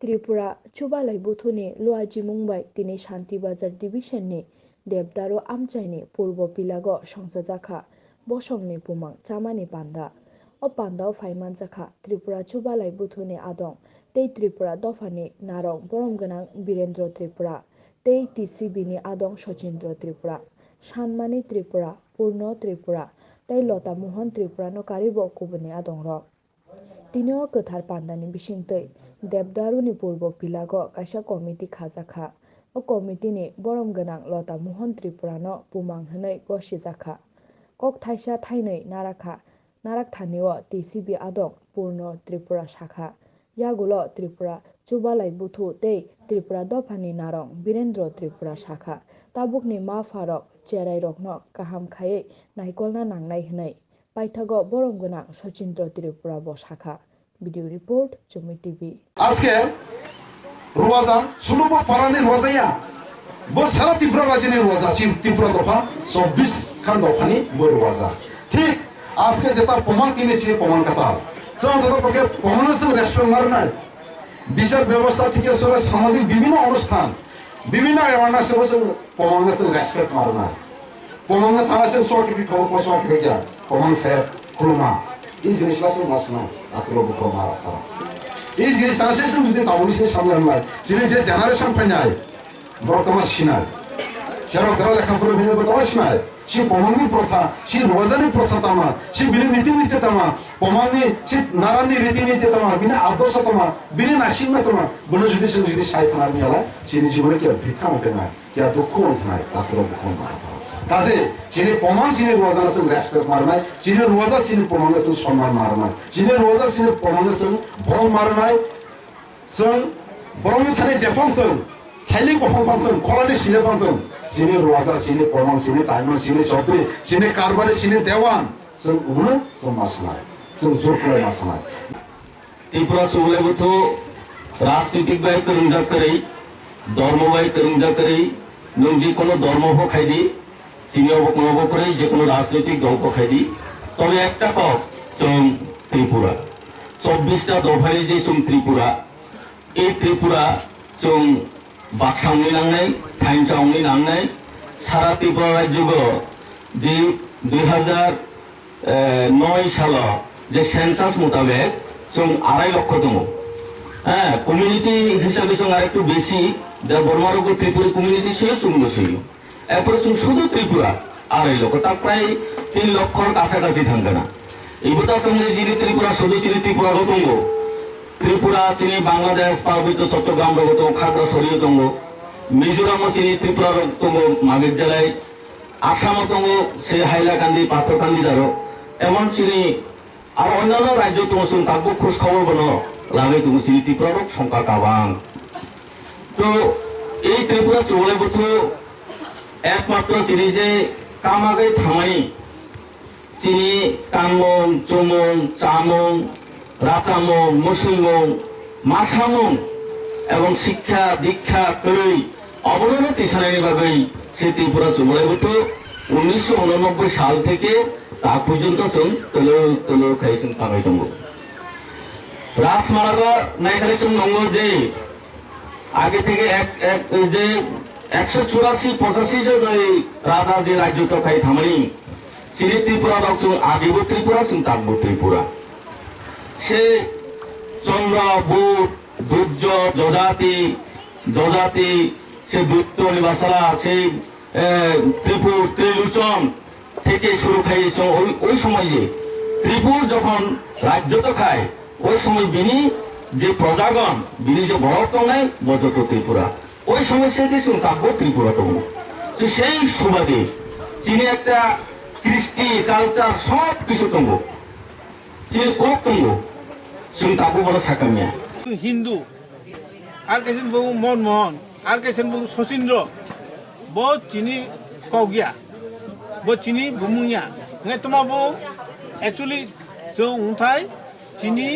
ত্রিপুরা চুবালাই বুথুনি লুয়াজি মুম্বাই তিনি শান্তিবাজার ডিভিশননি দেবদারু আমচাইনি পূর্ব পিলাগ সংসাজাখা বসংনি পুমাং চামানি পান্ডা ও পান্ডাও ফাইমান জাখা ত্রিপুরা চুবালাই বুথুনি আদং তৈ ত্রিপুরা দফানি নারং বরমগনাং বীরেন্দ্র ত্রিপুরা তৈ টিসিবিনি আদং সচিন্দ্র ত্রিপুরা সানমানি ত্রিপুরা পূর্ণ ত্রিপুরা তৈ লতা মোহন ত্রিপুরা নকারিব কুবনি আদং রক তিনিও गोथार पान्डानि बिसिंतै देबदारुनि पूर्व पिलाग कायसा कमिटि खाजाखा ओ कमिटिनि बरम गोनां लता मोहन त्रिपुरानो पुमां हनै गसिजाखा कक थाइसा थाइनै नाराखा नाराक थानिओ टिसिबि आदं पूर्ण त्रिपुरा शाखा यागुलो त्रिपुरा चुबालाई बुथु तै त्रिपुरा दफानि नारं वीरेन्द्र त्रिपुरा शाखा ताबुकनि मा फारक चेराइ रकनो काहाम खायै नायकलना नांनाय हनै পাইথাগো বরম গোনাং সচিন্দ্র ত্রিপুরা বসাখা ভিডিও রিপোর্ট জমি টিভি আজকে রোয়াজা সুলভ পারানি রোয়াজায়া বো সারা ত্রিপুরা রাজ্যের রোয়াজা ত্রিপুরা দফা 24 খান দফানি বো রোয়াজা ঠিক আজকে যেটা প্রমাণ কিনেছি প্রমাণ কথা যেমন তাদেরকে প্রমাণের সঙ্গে রেসপেক্ট মার নাই বিচার ব্যবস্থা থেকে শুরু সামাজিক বিভিন্ন অনুষ্ঠান বিভিন্ন অ্যাওয়ারনেস প্রমাণের সঙ্গে রেসপেক্ট মার নাই প্রমাণে থানা সে সরকারি খবর পয়সা গিয়া প্রমাণ সাহেব খুলমা এই জিনিসটা সে মাস না আকলো বুকো মারা খারাপ এই জিনিস আছে সে যদি তাবলিশে সামনে আনলাই যিনি যে জেনারেশন পাইনাই বর্তমান সিনাই যারা লেখাপড়া ভেঙে বর্তমান সিনাই সে প্রমাণী প্রথা সে রোজানি প্রথা তামা সে বিনে নীতি নীতি তামা প্রমাণী সে নারানি রীতি নীতি তামা বিনে আদর্শ তামা বিনে নাসিম তামা বলে যদি সে যদি সাহিত্য মার নিয়ে সে জীবনে কে বৃথা মতে নাই কে দুঃখ মতে নাই আকলো বুকো মারা কাজে যিনি প্রমাণ যিনি রোজার সঙ্গে রেসপেক্ট মার নাই যিনি রোজা যিনি প্রমাণের সঙ্গে সম্মান মার নাই যিনি রোজা যিনি প্রমাণের সঙ্গে বরং মার নাই जों बरंनि थानाय जेफांथों खायलिं बफांफांथों खलानि सिले फांथों जिनि रवाजा जिनि प्रमाण जिनि ताइमान जिनि चौधरी जिनि कारबारी जिनि देवान जों उनो जों मासनाय जों जरखलाय मासनाय त्रिपुरा सुबलेबुथु राजनीतिक बाय करंजाकरै धर्म बाय करंजाकरै नों जे कोनो धर्म होखायदि सिनियाव कोनो करे जे कोनो राजनीतिक दल होखायदि तबे एकटा কক जों त्रिपुरा 24টা দফায় যে जों त्रिपुरा এই ত্রিপুরা जों বাকসাংনি নাংনাই থাইনসাংনি নাংনাই সারা ত্রিপুরা রাজ্য যে 2009 সাল যে সেন্সাস মোতাবেক जों 2.5 লক্ষ দङ হ্যাঁ কমিউনিটি হিসাবে जों আরেকটু বেশি যা বর্মারোগ ত্রিপুরা কমিউনিটি সে সুন্দর এরপরে जों শুধু ত্রিপুরা 2.5 লক্ষ তা প্রায় 3 লক্ষর কাছাকাছি থাকবে না এই বতা সঙ্গে যিনি ত্রিপুরা সদস্য ত্রিপুরা গতঙ্গ ত্রিপুরা চিনি বাংলাদেশ পার্বত্য চট্টগ্রাম রগত খাগড়াছড়ি দঙ্গ মিজোরাম চিনি ত্রিপুরা দঙ্গ মাগের জেলায় আসাম দঙ্গ সে হাইলাকান্দি পাথরকান্দি দারো এমন চিনি আর অন্যান্য রাজ্য তোমার সঙ্গে তাকে খোঁজ খবর বলো লাগে তুমি চিনি ত্রিপুরার সংখ্যা কাবাং তো এই ত্রিপুরা চলে বছর একমাত্র চিনি যে কামাগে থামাই চিনি কামং চমং চামং রাচামং মুসলিমং মাসামং এবং শিক্ষা দীক্ষা করেই অবনতি সারাইভাবেই সে ত্রিপুরা চুমলাইবত 1989 সাল থেকে তা পর্যন্ত তলো খাইছেন কামাই দङ রাজমারাগা নাইখালিসং দङ যে আগে থেকে যে 184-85 জন রাজা যে রাজ্য তখাই থামানি সিনি ত্রিপুরা রকম আগেব ত্রিপুরা সিং তাকব ত্রিপুরা সে চন্দ্র বুট দুর্য যজাতি সে দৈত্য নিবাসালা সেই ত্রিপুর ত্রিলোচন থেকে শুরু খাইয়েছে ওই সময় যে ত্রিপুর যখন রাজ্য তো খায় ওই সময় বিনি যে প্রজাগণ বিনি যে বরত নাই বজত ত্রিপুরা ওই সময় সে কিছু তাকব ত্রিপুরা তবু তো সেই সুবাদে চীনে একটা কৃষ্টি কালচার সব কিছু তঙ্গ চীন কক তঙ্গ जों ताबो बड़ा साकामिया हिंदू आर कैसे बुङो मनमोहन आर कैसे बुङो सचिन्द्र बो चिनी कौगिया बो चिनी बुमुंगिया ngai toma bo actually जों उंथाय चिनी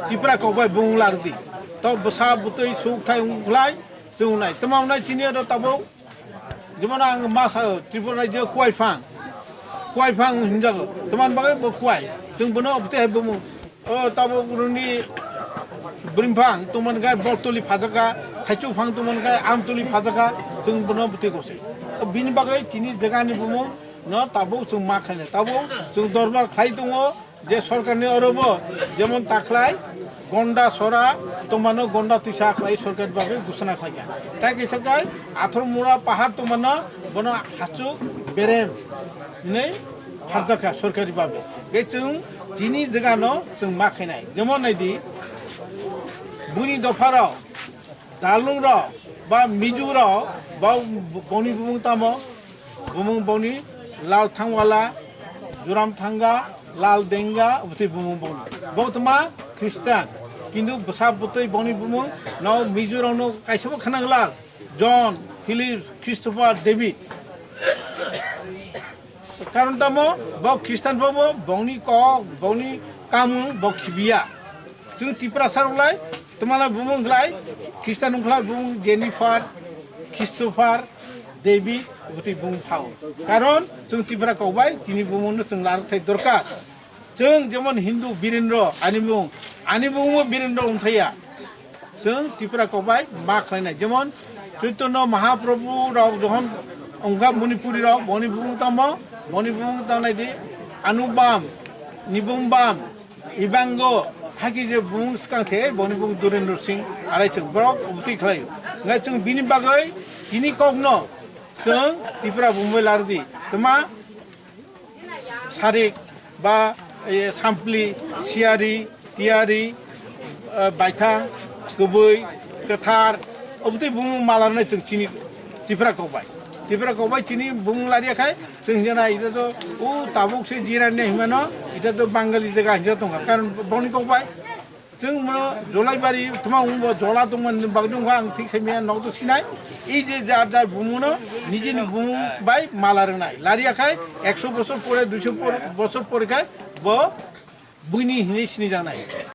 टिप्रा कौबाय बुंलारदि तो बसा बुतै सुखथाय उंलाय जों नाय तमा नाय चिनी र ताबो जेमन आं मासा त्रिपुरा राज्य कुवाइफां हिनजागो तमान बागै बो कुवाइ जों बनो अबते हेबो ओ ताबो गुरुनि brimphang tumangai bortoli phajaka thaichu phang tumangai amtoli phajaka chung bono buti gose bini bagai chini jaga ni bumung no tabo chung ma khaine tabo chung dorbar khai dongo je sarkar ni orobo jemon taklai gonda sora tomano gonda tisa khlai sarkar babe ঘোষণা khlaiya ta kisakai athor mura pahar tomano bono hachu berem nei phajaka sarkari babe ge chung chini jaga no chung ma khainai jemon naidi बुनी दफाराव दालुंगराव बा मिजुराव बा बनी बुमुं तामो बुमुं बनी लाल थांगवाला जुराम थांगा लाल देंगा उठी बुमुं बनी बहुतमा ख्रिस्टान किंतु बसा बुतै बनी बुमुं न मिजुराव न काइसेबो खानांगला जॉन फिलिप क्रिस्टोफर डेविड कारण तामो ब ख्रिस्टान बो बनी क बनी कामु ब खिबिया जों तिप्रा सारलाय तुम्हारा बुमुं गलाय ख्रिस्टान उखला बुमुं जेनिफार क्रिस्टोफार डेविड उठी बुमुं फाव कारण जों तिप्रा कौबाय तिनि बुमुं जों लारथाय दरकार जों जेमन हिंदू वीरेंद्र आनि बुमुं वीरेंद्र उन्थाया जों तिप्रा कौबाय मा खालायनाय जेमन चैतन्य महाप्रभु राव जहन अंगा मणिपुरी राव बनि बुमुं तामनाय दि अनुबाम निबुंबाम इबांगो हाकि जे बुं स्कांथे बनि बुं दुरेन्द्र सिंह आराय जों ब्रक उथि खलायो ngai जों बिनि बागै तिनि कगनो जों तिप्रा बुंबाय लारदि तमा सारिक बा सामप्लि सियारि तियारि बायथा गुबै गोथार उथि बुं मालारनाय जों तिनि तिप्रा कौबाय तिनि बुं लारियाखाय जों जना इदा तो उ ताबुक से जिराने हिमानो इदा तो बांगाली जगह हिजा दंगा कारण बनि कौबाय जों जलाइबारि तुमा उंबो जला दंमोन बागदुंगा आं थिक सेमिया नगदो सिनाय इ जे जार बुमुनो निजिनि बुंबाय मालारनाय लारियाखाय 100 বছর পরে 200 বছর পরে खाय ब बुइनि हिनि सिनि जानाय